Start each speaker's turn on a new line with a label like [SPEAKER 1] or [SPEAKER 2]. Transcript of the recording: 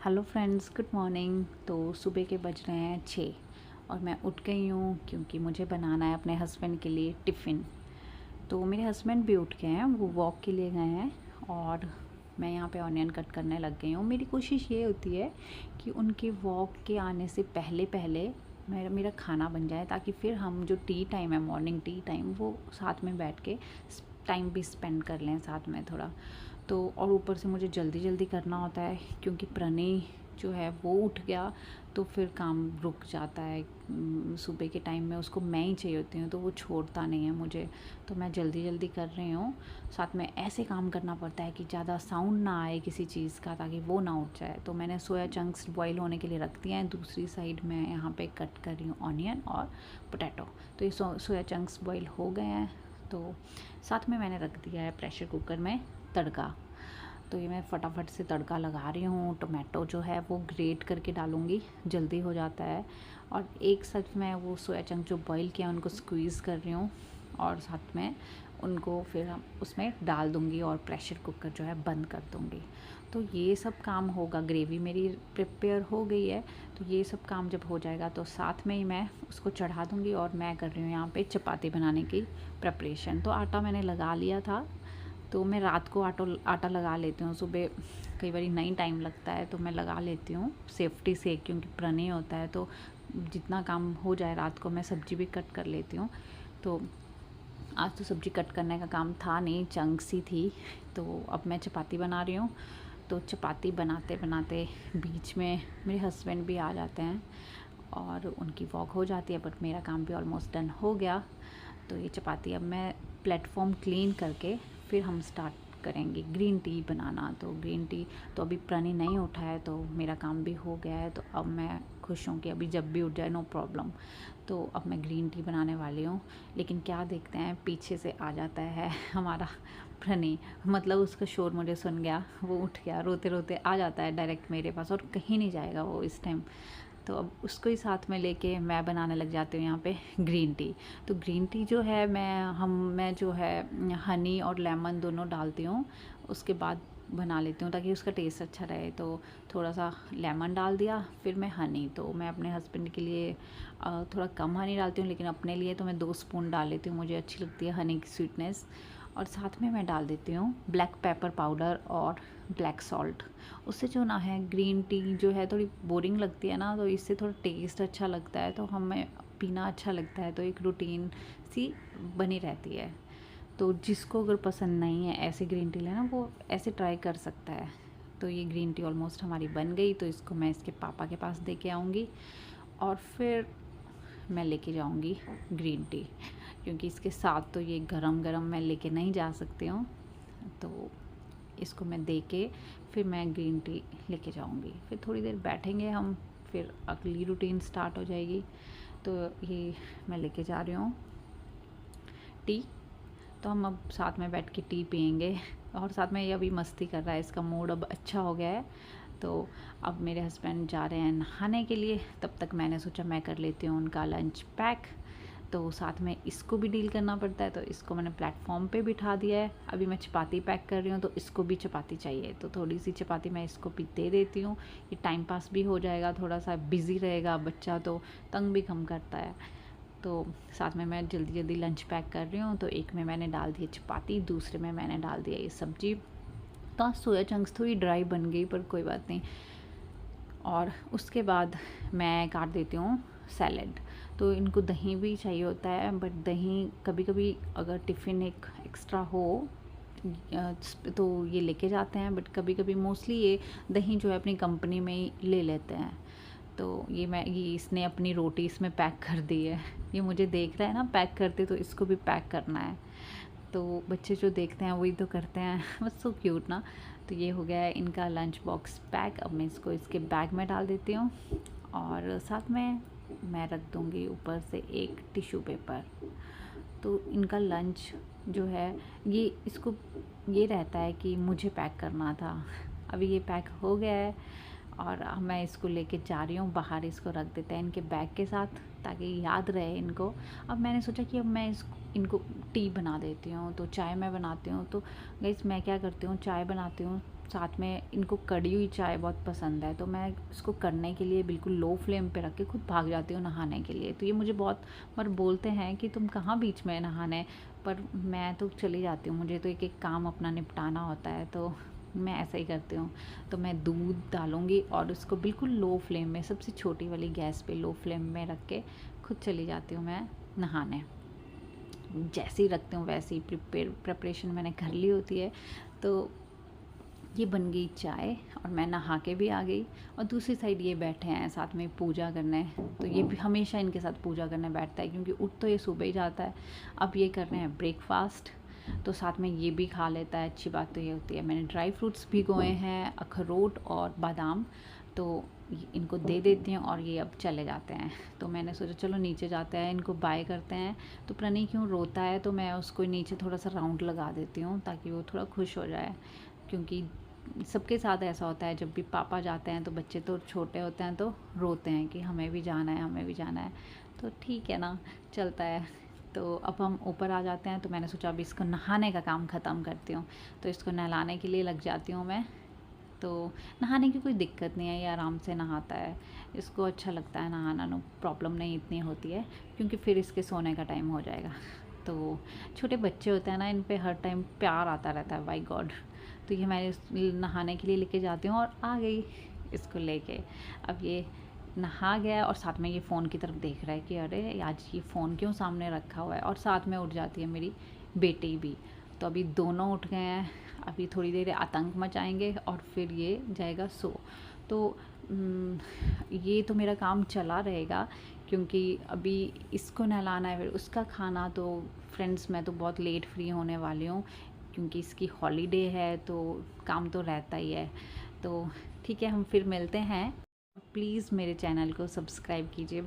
[SPEAKER 1] Hello friends, good morning. तो सुबह के बज रहे हैं 6 और मैं उठ गई हूँ क्योंकि मुझे बनाना है अपने हस्बैंड के लिए टिफ़िन। तो मेरे हस्बैंड भी उठ गए हैं, वो वॉक के लिए गए हैं और मैं यहाँ पे ऑनियन कट करने लग गई हूँ। मेरी कोशिश ये होती है कि उनके वॉक के आने से पहले पहले मेरा खाना बन जाए, ताकि फिर हम जो टी टाइम है, मॉर्निंग टी टाइम, वो साथ में बैठ के टाइम भी स्पेंड कर लें साथ में थोड़ा। तो और ऊपर से मुझे जल्दी जल्दी करना होता है क्योंकि प्रणय जो है वो उठ गया तो फिर काम रुक जाता है। सुबह के टाइम में उसको मैं ही चाहिए होती हूँ, तो वो छोड़ता नहीं है मुझे। तो मैं जल्दी जल्दी कर रही हूँ। साथ में ऐसे काम करना पड़ता है कि ज़्यादा साउंड ना आए किसी चीज़ का, ताकि वो ना उठ जाए। तो मैंने सोया चंक्स बॉईल होने के लिए रख दिया है। दूसरी साइड मैं यहाँ पे कट कर रही हूँ ऑनियन और पोटैटो। तो ये सोया चंक्स बॉईल हो गए हैं। तो साथ में मैंने रख दिया है प्रेशर कुकर में तड़का। तो ये मैं फटाफट से तड़का लगा रही हूँ। टोमेटो जो है वो ग्रेट करके डालूँगी, जल्दी हो जाता है। और एक साथ मैं वो सोया चंक जो बॉईल किया उनको स्क्वीज़ कर रही हूँ और साथ में उनको फिर हम उसमें डाल दूँगी और प्रेशर कुकर जो है बंद कर दूँगी। तो ये सब काम होगा। ग्रेवी मेरी प्रिपेयर हो गई है, तो ये सब काम जब हो जाएगा तो साथ में ही मैं उसको चढ़ा दूँगी। और मैं कर रही हूँ यहाँ पे चपाती बनाने की प्रिपरेशन। तो आटा मैंने लगा लिया था, तो मैं रात को आटा लगा लेती हूँ। सुबह कई बार नहीं टाइम लगता है तो मैं लगा लेती हूँ सेफ्टी से, क्योंकि प्रणय होता है तो जितना काम हो जाए रात को। मैं सब्ज़ी भी कट कर लेती हूँ। तो आज तो सब्ज़ी कट करने का काम था नहीं, चंक्स ही थी। तो अब मैं चपाती बना रही हूँ। तो चपाती बनाते बनाते बीच में मेरे हस्बैंड भी आ जाते हैं और उनकी वॉक हो जाती है, बट मेरा काम भी ऑलमोस्ट डन हो गया। तो ये चपाती अब मैं प्लेटफॉर्म क्लीन करके फिर हम स्टार्ट करेंगे ग्रीन टी बनाना। तो ग्रीन टी तो अभी प्रणय नहीं उठा है तो मेरा काम भी हो गया है। तो अब मैं खुश हूँ कि अभी जब भी उठ जाए नो प्रॉब्लम। तो अब मैं ग्रीन टी बनाने वाली हूँ। लेकिन क्या देखते हैं, पीछे से आ जाता है हमारा प्रणय। मतलब उसका शोर मुझे सुन गया, वो उठ गया, रोते रोते आ जाता है डायरेक्ट मेरे पास और कहीं नहीं जाएगा वो इस टाइम। तो अब उसको ही साथ में लेके मैं बनाने लग जाती हूँ यहाँ पे ग्रीन टी। तो ग्रीन टी जो है मैं जो है हनी और लेमन दोनों डालती हूँ, उसके बाद बना लेती हूँ ताकि उसका टेस्ट अच्छा रहे। तो थोड़ा सा लेमन डाल दिया, फिर मैं हनी, तो मैं अपने हस्बैंड के लिए थोड़ा कम हनी डालती हूँ, लेकिन अपने लिए तो मैं 2 स्पून डाल लेती हूँ, मुझे अच्छी लगती है हनी की स्वीटनेस। और साथ में मैं डाल देती हूँ ब्लैक पेपर पाउडर और ब्लैक सॉल्ट। उससे जो ना है ग्रीन टी जो है थोड़ी बोरिंग लगती है ना, तो इससे थोड़ा टेस्ट अच्छा लगता है, तो हमें पीना अच्छा लगता है, तो एक रूटीन सी बनी रहती है। तो जिसको अगर पसंद नहीं है ऐसे ग्रीन टी लेना, वो ऐसे ट्राई कर सकता है। तो ये ग्रीन टी ऑलमोस्ट हमारी बन गई, तो इसको मैं इसके पापा के पास दे के आऊँगी और फिर मैं लेके जाऊँगी ग्रीन टी, क्योंकि इसके साथ तो ये गरम गरम मैं लेके नहीं जा सकती हूँ। तो इसको मैं दे के फिर मैं ग्रीन टी लेके जाऊँगी। फिर थोड़ी देर बैठेंगे हम, फिर अगली रूटीन स्टार्ट हो जाएगी। तो ये मैं लेके जा रही हूँ टी। तो हम अब साथ में बैठ के टी पियेंगे। और साथ में ये अभी मस्ती कर रहा है, इसका मूड अब अच्छा हो गया है। तो अब मेरे हस्बैंड जा रहे हैं नहाने के लिए, तब तक मैंने सोचा मैं कर लेती हूँ उनका लंच पैक। तो साथ में इसको भी डील करना पड़ता है, तो इसको मैंने प्लेटफॉर्म पे बिठा दिया है। अभी मैं चपाती पैक कर रही हूँ, तो इसको भी चपाती चाहिए, तो थोड़ी सी चपाती मैं इसको भी दे देती हूँ। ये टाइम पास भी हो जाएगा, थोड़ा सा बिज़ी रहेगा, बच्चा तो तंग भी कम करता है। तो साथ में मैं जल्दी जल्दी लंच पैक कर रही हूँ। तो एक में मैंने डाल दी चपाती, दूसरे में मैंने डाल दिया ये सब्ज़ी। तो आज सोया चंक्स थोड़ी ड्राई बन गई, पर कोई बात नहीं। और उसके बाद मैं काट देती हूँ सैलेड। तो इनको दही भी चाहिए होता है, बट दही कभी कभी अगर टिफ़िन एक एक्स्ट्रा हो तो ये लेके जाते हैं, बट कभी कभी मोस्टली ये दही जो है अपनी कंपनी में ही ले लेते हैं। तो ये इसने अपनी रोटी इसमें पैक कर दी है। ये मुझे देख रहा है ना पैक करते, तो इसको भी पैक करना है। तो बच्चे जो देखते हैं वही तो करते हैं बस सो क्यूट ना। तो ये हो गया है इनका लंच बॉक्स पैक। अब मैं इसको इसके बैग में डाल देती हूँ और साथ में मैं रख दूँगी ऊपर से एक टिश्यू पेपर। तो इनका लंच जो है ये रहता है कि मुझे पैक करना था। अभी ये पैक हो गया है और अब मैं इसको लेके जा रही हूँ बाहर। इसको रख देते हैं इनके बैग के साथ ताकि याद रहे इनको। अब मैंने सोचा कि अब मैं इनको टी बना देती हूँ, तो चाय मैं बनाती हूँ। तो गाइस मैं क्या करती हूँ, चाय बनाती हूँ साथ में इनको कड़ी हुई चाय बहुत पसंद है, तो मैं इसको करने के लिए बिल्कुल लो फ्लेम पे रख के खुद भाग जाती हूँ नहाने के लिए। तो ये मुझे बहुत बार बोलते हैं कि तुम कहाँ बीच में नहाने, पर मैं तो चली जाती हूँ, मुझे तो एक एक काम अपना निपटाना होता है, तो मैं ऐसा ही करती हूँ। तो मैं दूध डालूँगी और उसको बिल्कुल लो फ्लेम में, सबसे छोटी वाली गैस पे लो फ्लेम में रख के खुद चली जाती हूँ मैं नहाने। जैसे ही रखती हूँ वैसे ही प्रिपरेशन मैंने कर ली होती है। तो ये बन गई चाय और मैं नहा के भी आ गई, और दूसरी साइड ये बैठे हैं साथ में पूजा करने। तो ये भी हमेशा इनके साथ पूजा करने बैठता है, क्योंकि उठ तो ये सुबह ही जाता है। अब ये कर रहे हैं ब्रेकफास्ट, तो साथ में ये भी खा लेता है। अच्छी बात तो ये होती है, मैंने ड्राई फ्रूट्स भिगोए हैं, अखरोट और बादाम, तो इनको दे देती हूँ और ये अब चले जाते हैं। तो मैंने सोचा चलो नीचे जाते हैं, इनको बाय करते हैं। तो पता नहीं क्यों रोता है, तो मैं उसको नीचे थोड़ा सा राउंड लगा देती हूँ ताकि वो थोड़ा खुश हो जाए, क्योंकि सबके साथ ऐसा होता है, जब भी पापा जाते हैं तो बच्चे तो छोटे होते हैं तो रोते हैं कि हमें भी जाना है, हमें भी जाना है। तो ठीक है ना, चलता है। तो अब हम ऊपर आ जाते हैं, तो मैंने सोचा अभी इसको नहाने का काम ख़त्म करती हूँ, तो इसको नहलाने के लिए लग जाती हूँ मैं। तो नहाने की कोई दिक्कत नहीं है, ये आराम से नहाता है, इसको अच्छा लगता है नहाना, नो प्रॉब्लम नहीं इतनी होती है, क्योंकि फिर इसके सोने का टाइम हो जाएगा। तो छोटे बच्चे होते हैं ना, इन पे हर टाइम प्यार आता रहता है, बाय गॉड। तो ये मैं नहाने के लिए लेके जाती हूँ और आ गई इसको लेके। अब ये नहा गया और साथ में ये फ़ोन की तरफ देख रहा है कि अरे आज ये फ़ोन क्यों सामने रखा हुआ है, और साथ में उठ जाती है मेरी बेटी भी। तो अभी दोनों उठ गए हैं, अभी थोड़ी देर आतंक मचाएंगे और फिर ये जाएगा सो। तो ये तो मेरा काम चला रहेगा, क्योंकि अभी इसको नहलाना है, फिर उसका खाना। तो फ्रेंड्स मैं तो बहुत लेट फ्री होने वाली हूँ, क्योंकि इसकी हॉलीडे है, तो काम तो रहता ही है। तो ठीक है, हम फिर मिलते हैं। प्लीज़ मेरे चैनल को सब्सक्राइब कीजिए,